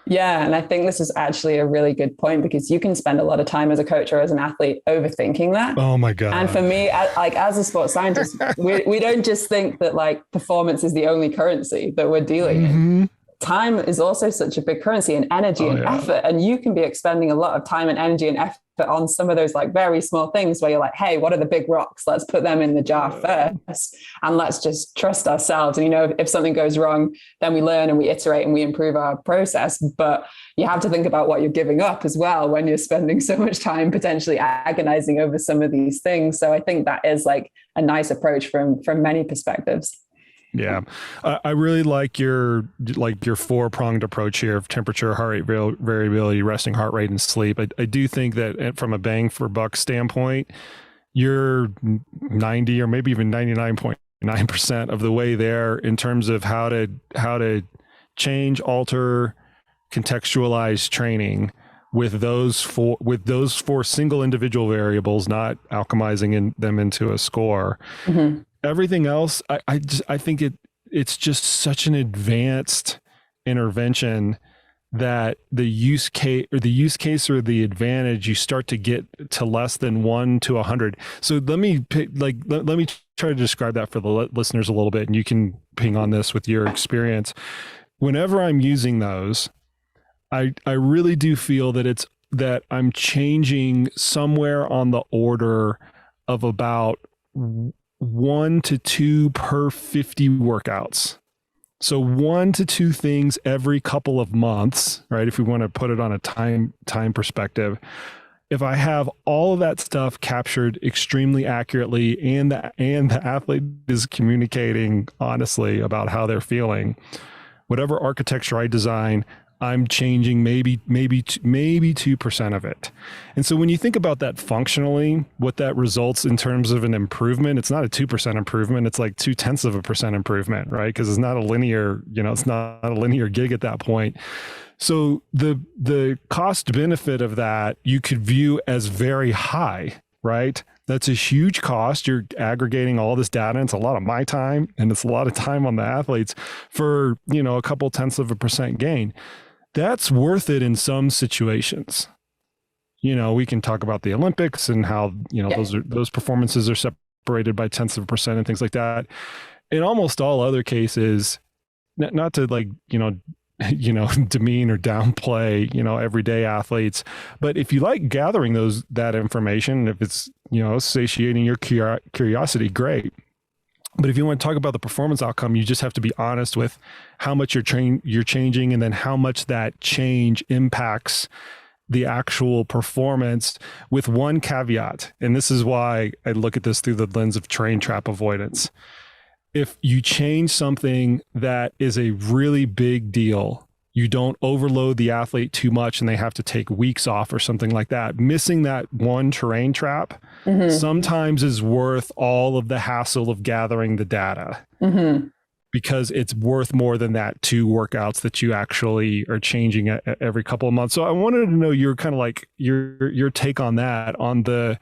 Yeah. And I think this is actually a really good point, because you can spend a lot of time as a coach or as an athlete overthinking that. Oh my God. And for me, like as a sports scientist, we don't just think that like performance is the only currency that we're dealing in. Time is also such a big currency, and energy and effort. And you can be expending a lot of time and energy and effort on some of those like very small things where you're like, hey, what are the big rocks? Let's put them in the jar first, and let's just trust ourselves. And, you know, if something goes wrong, then we learn and we iterate and we improve our process. But you have to think about what you're giving up as well when you're spending so much time potentially agonizing over some of these things. So I think that is like a nice approach from many perspectives. Yeah. I really like your 4-pronged approach here of temperature, heart rate variability, resting heart rate, and sleep. I do think that from a bang for buck standpoint, you're 90 or maybe even 99.9% of the way there in terms of how to change, alter, contextualize training with those four single individual variables, not alchemizing them into a score. Mm-hmm. Everything else, I think it's just such an advanced intervention that the use case or the advantage, you start to get to less than 1 to 100. So let me try to describe that for the listeners a little bit, and you can ping on this with your experience. Whenever I'm using those, I really do feel that I'm changing somewhere on the order of about 1 to 2 per 50 workouts. So 1 to 2 things every couple of months, right? If we want to put it on a time perspective, if I have all of that stuff captured extremely accurately, and the athlete is communicating honestly about how they're feeling, whatever architecture I design, I'm changing maybe 2% of it. And so when you think about that functionally, what that results in terms of an improvement, it's not a 2% improvement. It's like 0.2% improvement, right? Because it's not a linear, it's not a linear gig at that point. So the cost benefit of that you could view as very high, right? That's a huge cost. You're aggregating all this data. And it's a lot of my time, and it's a lot of time on the athletes for, a couple 0.1% gain. That's worth it in some situations. We can talk about the Olympics and how, those performances are separated by 0.1% and things like that. In almost all other cases, not to demean or downplay, everyday athletes. But if you like gathering that information, if it's, satiating your curiosity, great. But if you want to talk about the performance outcome, you just have to be honest with how much you're changing, and then how much that change impacts the actual performance, with one caveat. And this is why I look at this through the lens of train trap avoidance. If you change something that is a really big deal, you don't overload the athlete too much and they have to take weeks off or something like that. Missing that one terrain trap sometimes is worth all of the hassle of gathering the data, because it's worth more than that 2 workouts that you actually are changing every couple of months. So I wanted to know your kind of like your take on that, on the,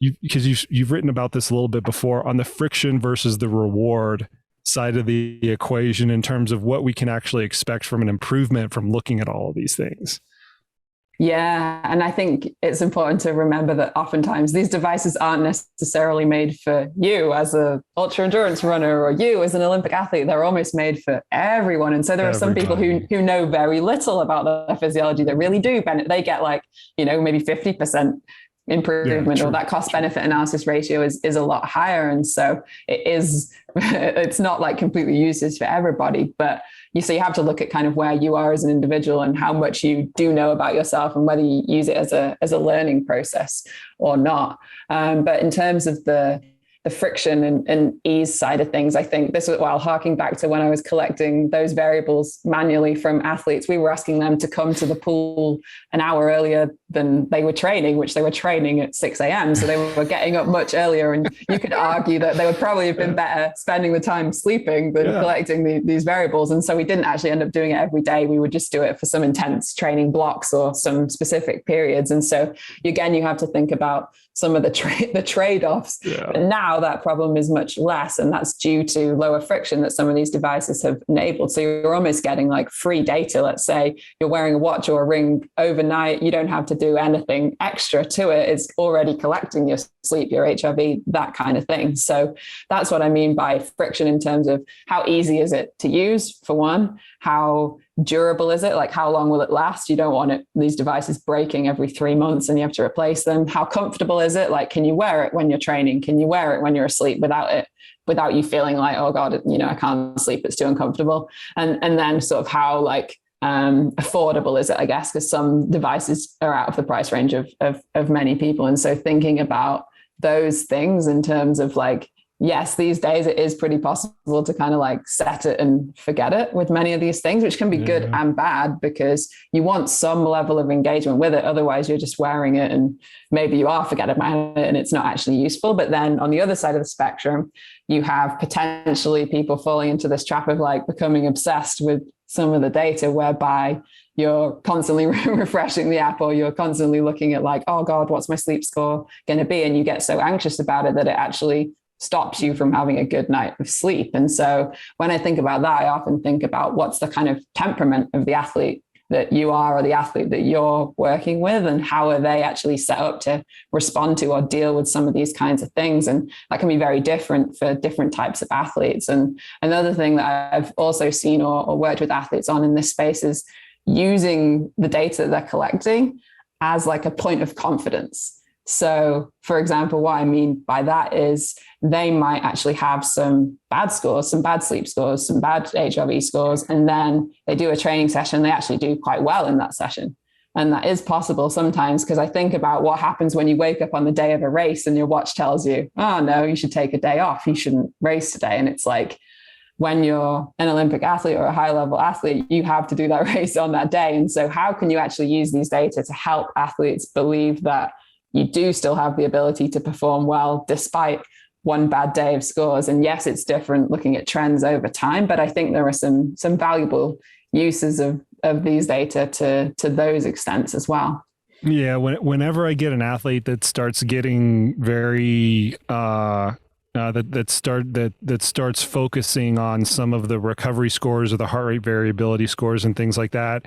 because you've written about this a little bit before, on the friction versus the reward side of the equation, in terms of what we can actually expect from an improvement from looking at all of these things. Yeah. And I think it's important to remember that oftentimes these devices aren't necessarily made for you as an ultra endurance runner or you as an Olympic athlete. They're almost made for everyone. And so there are some people who know very little about their physiology that really do benefit. They get maybe 50% improvement, or that cost benefit analysis ratio is a lot higher. And so it's not like completely useless for everybody, but you have to look at kind of where you are as an individual and how much you do know about yourself, and whether you use it as a learning process or not. But in terms of the friction and ease side of things, I think this was while harking back to when I was collecting those variables manually from athletes. We were asking them to come to the pool an hour earlier than they were training, which they were training at 6 a.m. So they were getting up much earlier. And you could argue that they would probably have been better spending the time sleeping than collecting these variables. And so we didn't actually end up doing it every day. We would just do it for some intense training blocks or some specific periods. And so again, you have to think about some of the trade-offs. And now that problem is much less, and that's due to lower friction that some of these devices have enabled. So you're almost getting like free data. Let's say you're wearing a watch or a ring overnight. You don't have to do anything extra to it. It's already collecting your sleep, your HRV, that kind of thing. So that's what I mean by friction, in terms of how easy is it to use, for one, how durable is it? Like, how long will it last? You don't want these devices breaking every 3 months and you have to replace them. How comfortable is it? Like, can you wear it when you're training? Can you wear it when you're asleep without you feeling like, oh God, I can't sleep, it's too uncomfortable. And then sort of how affordable is it, I guess, because some devices are out of the price range of many people. And so thinking about those things in terms of yes, these days it is pretty possible to kind of set it and forget it with many of these things, which can be good and bad, because you want some level of engagement with it. Otherwise, you're just wearing it and maybe you are forgetting about it and it's not actually useful. But then on the other side of the spectrum, you have potentially people falling into this trap of becoming obsessed with some of the data, whereby you're constantly refreshing the app, or you're constantly looking at oh God, what's my sleep score going to be? And you get so anxious about it that it actually stops you from having a good night of sleep. And so when I think about that, I often think about what's the kind of temperament of the athlete that you are, or the athlete that you're working with, and how are they actually set up to respond to or deal with some of these kinds of things. And that can be very different for different types of athletes. And another thing that I've also seen or worked with athletes on in this space is using the data that they're collecting as a point of confidence. So, for example, what I mean by that is they might actually have some bad scores, some bad sleep scores, some bad HRV scores, and then they do a training session. They actually do quite well in that session. And that is possible sometimes, because I think about what happens when you wake up on the day of a race and your watch tells you, oh no, you should take a day off. You shouldn't race today. And it's when you're an Olympic athlete or a high level athlete, you have to do that race on that day. And so how can you actually use these data to help athletes believe that you do still have the ability to perform well despite one bad day of scores? And yes, it's different looking at trends over time, but I think there are some valuable uses of these data to those extents as well. Yeah, whenever I get an athlete that starts getting very that starts focusing on some of the recovery scores or the heart rate variability scores and things like that,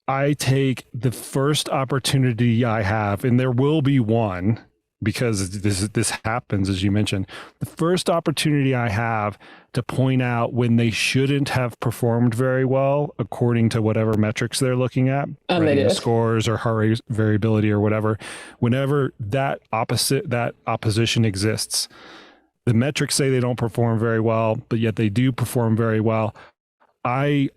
I take the first opportunity I have, and there will be one, because this happens, as you mentioned, the first opportunity I have to point out when they shouldn't have performed very well according to whatever metrics they're looking at, readiness scores or heart rate variability or whatever, whenever that opposition exists. The metrics say they don't perform very well, but yet they do perform very well. I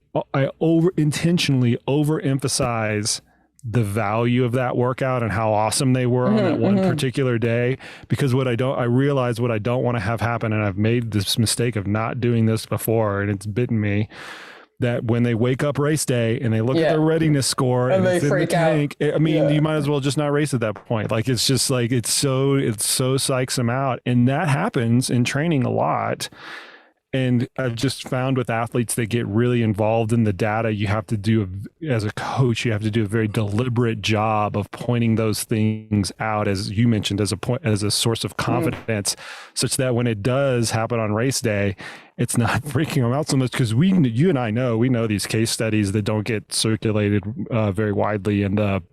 intentionally overemphasize the value of that workout and how awesome they were on that one particular day, because I realize what I don't want to have happen, and I've made this mistake of not doing this before, and it's bitten me, that when they wake up race day and they look at their readiness score and it's in the tank, I mean, you might as well just not race at that point. Like, it's just like, it so psychs them out. And that happens in training a lot. And I've just found with athletes that get really involved in the data, you have to do, as a coach, you have to do a very deliberate job of pointing those things out, as you mentioned, as a source of confidence, such that when it does happen on race day, it's not freaking them out so much. Because you and I know these case studies that don't get circulated very widely in the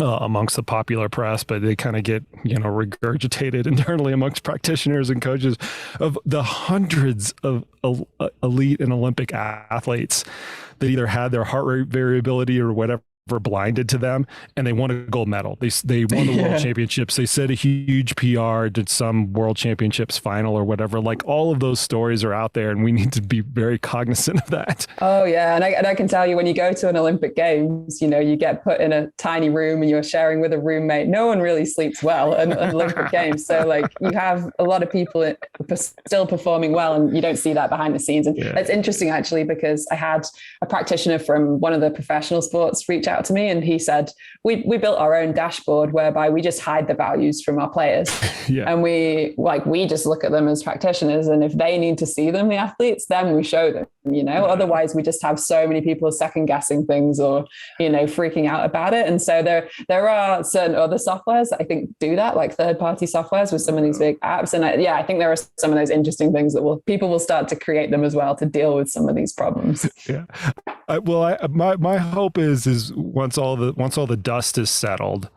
amongst the popular press, but they kind of get, regurgitated internally amongst practitioners and coaches, of the hundreds of elite and Olympic athletes that either had their heart rate variability or whatever blinded to them, and they won a gold medal. They won the world championships. They set a huge PR, did some world championships final or whatever. Like, all of those stories are out there, and we need to be very cognizant of that. Oh yeah. And I can tell you, when you go to an Olympic Games, you get put in a tiny room and you're sharing with a roommate. No one really sleeps well at Olympic Games. So like, you have a lot of people still performing well, and you don't see that behind the scenes. And it's interesting, actually, because I had a practitioner from one of the professional sports reach out to me, and he said, we built our own dashboard whereby we just hide the values from our players. And we just look at them as practitioners, and if they need to see them, the athletes, then we show them, otherwise we just have so many people second guessing things or, freaking out about it. And so there are certain other softwares that I think do that, like third-party softwares with some of these big apps. And I think there are some of those interesting things that people will start to create them as well to deal with some of these problems. My hope is once all the dust is settled,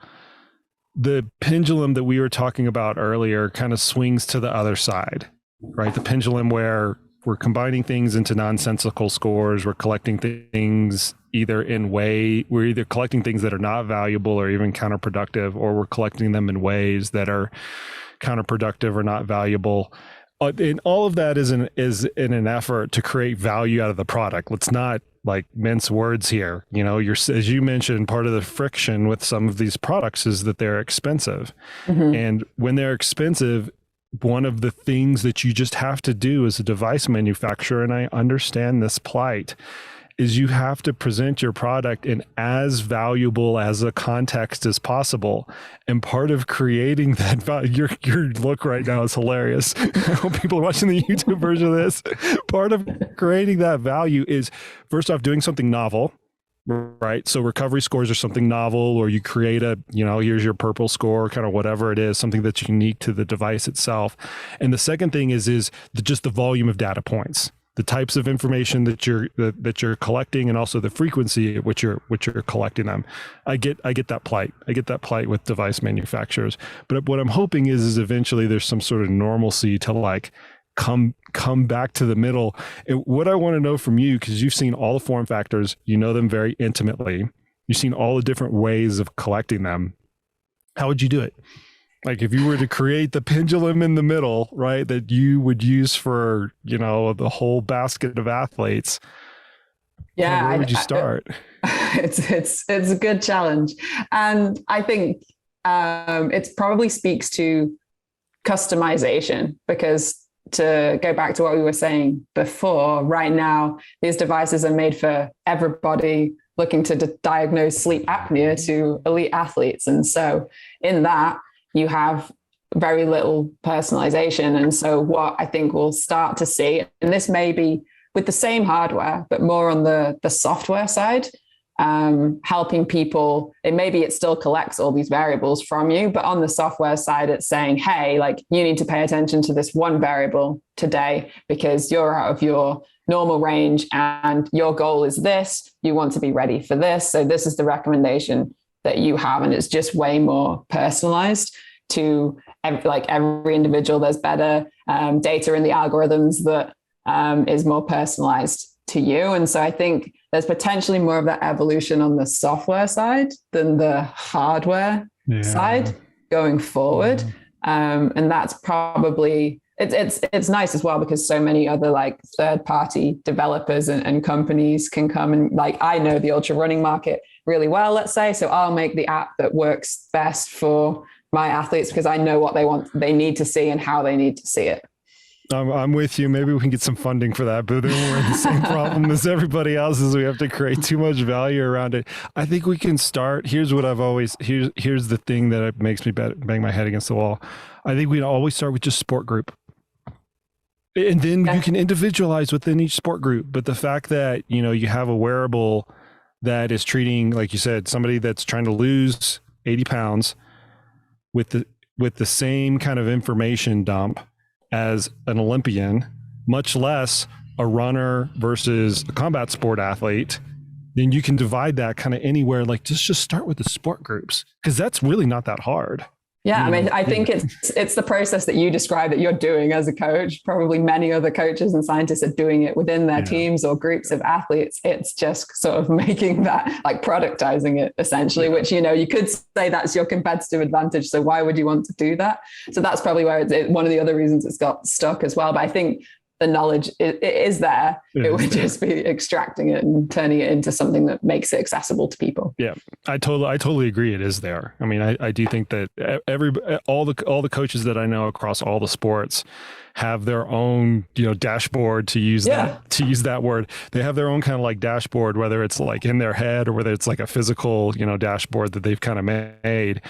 the pendulum that we were talking about earlier kind of swings to the other side, right? The pendulum where we're combining things into nonsensical scores. We're collecting things we're either collecting things that are not valuable or even counterproductive, or we're collecting them in ways that are counterproductive or not valuable. And all of that is in an effort to create value out of the product. Let's not like mince words here. As you mentioned, part of the friction with some of these products is that they're expensive. And when they're expensive, one of the things that you just have to do as a device manufacturer, and I understand this plight, is you have to present your product in as valuable as a context as possible. And part of creating that value, your look right now is hilarious. I hope people are watching the YouTube version of this. Part of creating that value is, first off, doing something novel, right? So recovery scores are something novel, or you create here's your purple score, kind of whatever it is, something that's unique to the device itself. And the second thing is just the volume of data points, the types of information that you're collecting, and also the frequency at which you're collecting them. I get that plight. I get that plight with device manufacturers. But what I'm hoping is eventually there's some sort of normalcy to like come back to the middle. And what I want to know from you, because you've seen all the form factors, you know them very intimately, you've seen all the different ways of collecting them. How would you do it? Like, if you were to create the pendulum in the middle, right, that you would use for, the whole basket of athletes, where would you start? It's a good challenge. And I think it probably speaks to customization, because to go back to what we were saying before, right now, these devices are made for everybody looking to diagnose sleep apnea to elite athletes. And so in that, you have very little personalization. And so what I think we'll start to see, and this may be with the same hardware, but more on the software side, helping people, it still collects all these variables from you, but on the software side, it's saying, hey, like you need to pay attention to this one variable today because you're out of your normal range and your goal is this, you want to be ready for this. So this is the recommendation that you have. And it's just way more personalized to every individual. There's better data in the algorithms that is more personalized to you. And so I think there's potentially more of that evolution on the software side than the hardware side going forward. And that's probably, it's nice as well because so many other like third party developers and companies can come and like, I know the ultra running market really well, let's say, so I'll make the app that works best for my athletes because I know what they need to see and how they need to see it. I'm with you. Maybe we can get some funding for that, but then we're in the same problem as everybody else is we have to create too much value around it. I think we can start. Here's what here's the thing that makes me bang my head against the wall. I think we'd always start with just sport group. And then you can individualize within each sport group. But the fact that, you have a wearable that is treating, like you said, somebody that's trying to lose 80 pounds with the same kind of information dump as an Olympian, much less a runner versus a combat sport athlete, then you can divide that kind of anywhere. Like just start with the sport groups because that's really not that hard. Yeah, I mean, I think it's the process that you describe that you're doing as a coach. Probably many other coaches and scientists are doing it within their teams or groups of athletes. It's just sort of making that, like productizing it essentially, which, you could say that's your competitive advantage. So why would you want to do that? So that's probably where it's one of the other reasons it's got stuck as well. But I think the knowledge it is there. It would just be extracting it and turning it into something that makes it accessible to people. Yeah, I totally agree. It is there. I mean, I do think that all the coaches that I know across all the sports have their own, dashboard to use that word. They have their own kind of like dashboard, whether it's like in their head or whether it's like a physical, dashboard that they've kind of made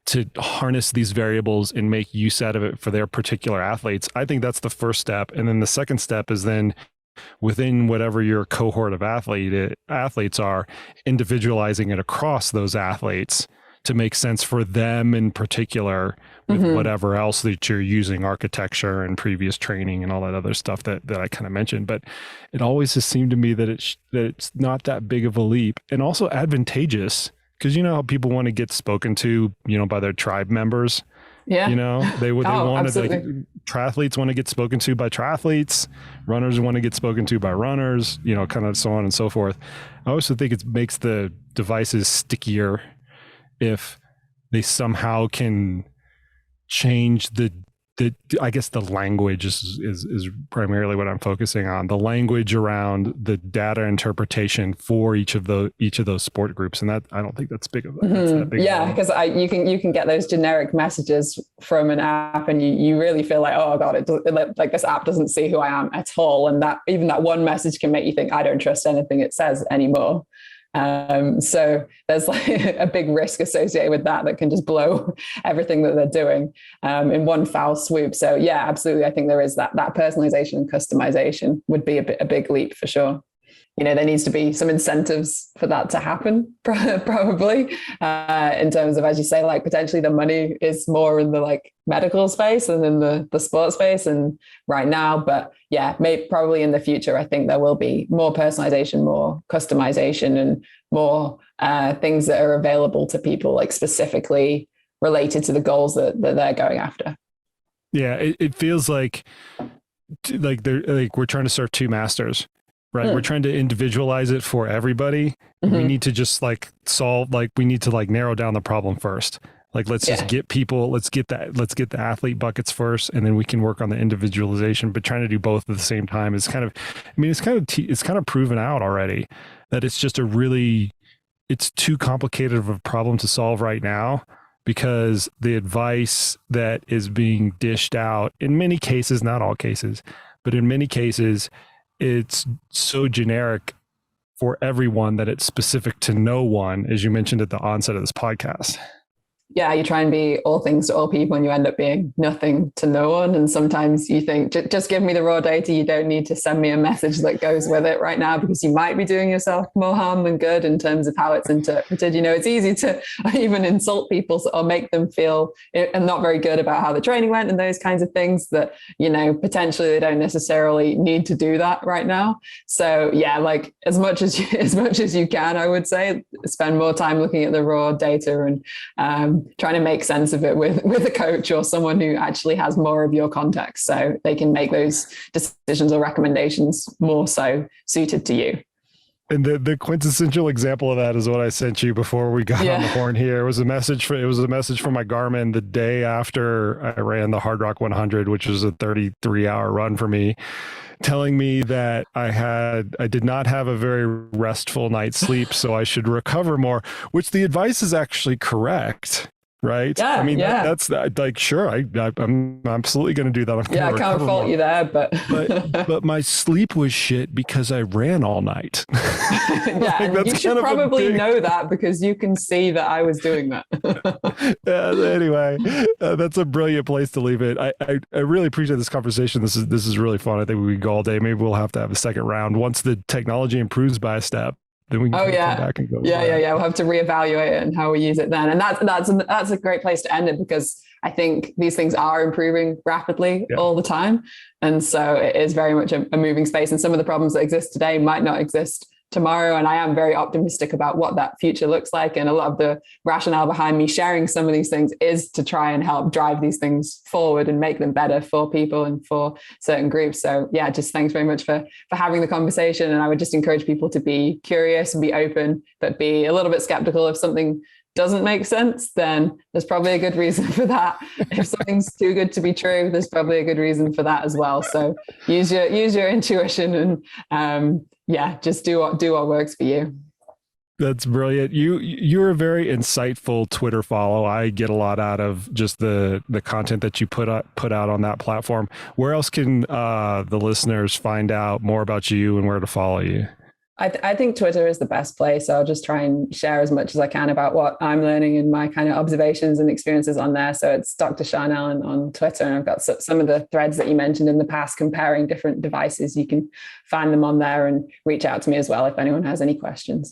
to harness these variables and make use out of it for their particular athletes. I think that's the first step. And then the second step is then within whatever your cohort of athletes are, individualizing it across those athletes to make sense for them in particular with whatever else that you're using, architecture and previous training and all that other stuff that I kind of mentioned. But it always has seemed to me that it's not that big of a leap and also advantageous. Because how people want to get spoken to, by their tribe members. Yeah. They want to, like, triathletes want to get spoken to by triathletes. Runners want to get spoken to by runners, kind of so on and so forth. I also think it makes the devices stickier if they somehow can change I guess the language is primarily what I'm focusing on. The language around the data interpretation for each of those sport groups, and that I don't think that's big of a because you can get those generic messages from an app, and you really feel like, oh god, like this app doesn't see who I am at all, and that even that one message can make you think I don't trust anything it says anymore. So there's like a big risk associated with that can just blow everything that they're doing in one foul swoop. So yeah, absolutely. I think there is that personalization and customization would be a big leap for sure. There needs to be some incentives for that to happen, probably, in terms of, as you say, like potentially the money is more in the like medical space and in the sports space and right now. But yeah, probably in the future, I think there will be more personalization, more customization and more things that are available to people, like specifically related to the goals that they're going after. Yeah, it feels like we're trying to serve two masters. Right. We're trying to individualize it for everybody. We need to just we need to narrow down the problem first. Like, let's just get the athlete buckets first, and then we can work on the individualization, but trying to do both at the same time is kind of proven out already that it's just it's too complicated of a problem to solve right now because the advice that is being dished out in many cases, not all cases, but in many cases, it's so generic for everyone that it's specific to no one, as you mentioned at the onset of this podcast. Yeah, you try and be all things to all people and you end up being nothing to no one. And sometimes you think, just give me the raw data. You don't need to send me a message that goes with it right now, because you might be doing yourself more harm than good in terms of how it's interpreted. It's easy to even insult people or make them feel not very good about how the training went and those kinds of things that, potentially they don't necessarily need to do that right now. So yeah, like as much as you can, I would say, spend more time looking at the raw data and trying to make sense of it with a coach or someone who actually has more of your context, so they can make those decisions or recommendations more so suited to you. And the quintessential example of that is what I sent you before we got on the horn here. It was a message from my Garmin the day after I ran the Hard Rock 100, which was a 33-hour run for me, telling me that I did not have a very restful night's sleep, so I should recover more, which the advice is actually correct. Right. Yeah, I mean, yeah. that's like, sure, I'm absolutely going to do that. I can't fault you there, but my sleep was shit because I ran all night. Yeah, like, you should probably know that because you can see that I was doing that. Anyway, that's a brilliant place to leave it. I really appreciate this conversation. This is really fun. I think we could go all day. Maybe we'll have to have a second round once the technology improves by a step. Then we can come back and go. Yeah. We'll have to reevaluate it and how we use it then. And that's a great place to end it, because I think these things are improving rapidly all the time. And so it is very much a moving space. And some of the problems that exist today might not exist tomorrow. And I am very optimistic about what that future looks like. And a lot of the rationale behind me sharing some of these things is to try and help drive these things forward and make them better for people and for certain groups. So yeah, just thanks very much for having the conversation. And I would just encourage people to be curious and be open, but be a little bit skeptical if something doesn't make sense, then there's probably a good reason for that. If something's too good to be true, there's probably a good reason for that as well. So use your intuition and just do what works for you. That's brilliant. You're a very insightful Twitter follow. I get a lot out of just the content that you put out on that platform. Where else can the listeners find out more about you and where to follow you? I think Twitter is the best place. So I'll just try and share as much as I can about what I'm learning and my kind of observations and experiences on there. So it's Dr. Sian on Twitter. And I've got some of the threads that you mentioned in the past comparing different devices. You can find them on there and reach out to me as well if anyone has any questions.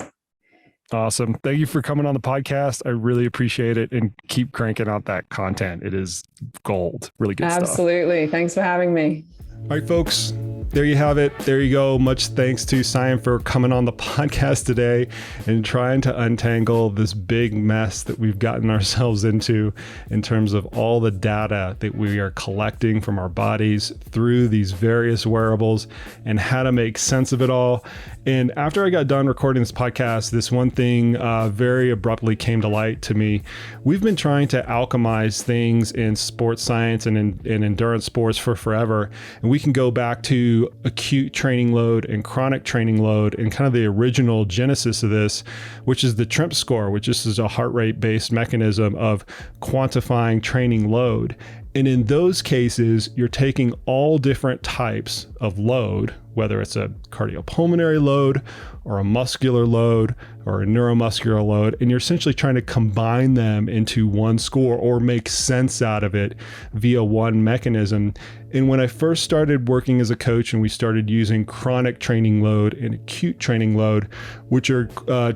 Awesome. Thank you for coming on the podcast. I really appreciate it, and keep cranking out that content. It is gold. Really good stuff. Absolutely. Thanks for having me. All right, folks. There you have it. There you go. Much thanks to Sian for coming on the podcast today and trying to untangle this big mess that we've gotten ourselves into in terms of all the data that we are collecting from our bodies through these various wearables and how to make sense of it all. And after I got done recording this podcast, this one thing very abruptly came to light to me. We've been trying to alchemize things in sports science and in endurance sports for forever. And we can go back to acute training load and chronic training load and kind of the original genesis of this, which is the TREMP score, which is a heart rate based mechanism of quantifying training load. And in those cases, you're taking all different types of load, whether it's a cardiopulmonary load or a muscular load or a neuromuscular load, and you're essentially trying to combine them into one score or make sense out of it via one mechanism. And when I first started working as a coach and we started using chronic training load and acute training load, which are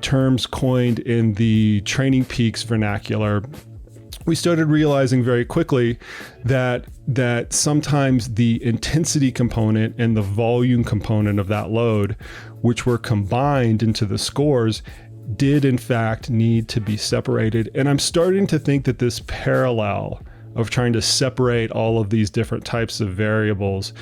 terms coined in the Training Peaks vernacular, we started realizing very quickly that sometimes the intensity component and the volume component of that load, which were combined into the scores, did in fact need to be separated. And I'm starting to think that this parallel of trying to separate all of these different types of variables,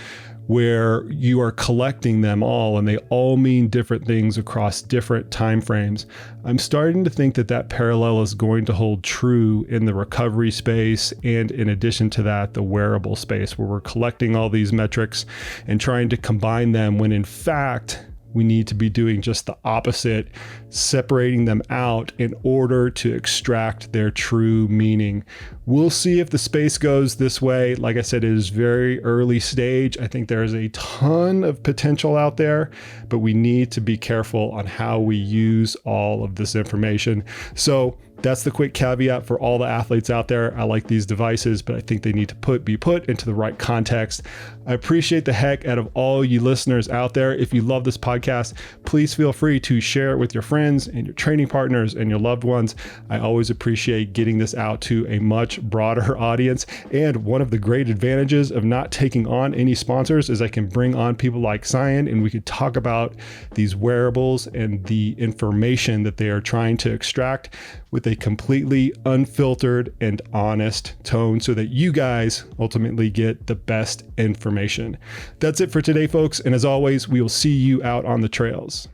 where you are collecting them all and they all mean different things across different time frames. I'm starting to think that parallel is going to hold true in the recovery space, and in addition to that, the wearable space, where we're collecting all these metrics and trying to combine them, when in fact we need to be doing just the opposite, separating them out in order to extract their true meaning. We'll see if the space goes this way. Like I said, it is very early stage. I think there is a ton of potential out there, but we need to be careful on how we use all of this information. So that's the quick caveat for all the athletes out there. I like these devices, but I think they need to be put into the right context. I appreciate the heck out of all you listeners out there. If you love this podcast, please feel free to share it with your friends and your training partners and your loved ones. I always appreciate getting this out to a much broader audience. And one of the great advantages of not taking on any sponsors is I can bring on people like Sian, and we could talk about these wearables and the information that they are trying to extract with a completely unfiltered and honest tone so that you guys ultimately get the best information. That's it for today, folks. And as always, we will see you out on the trails.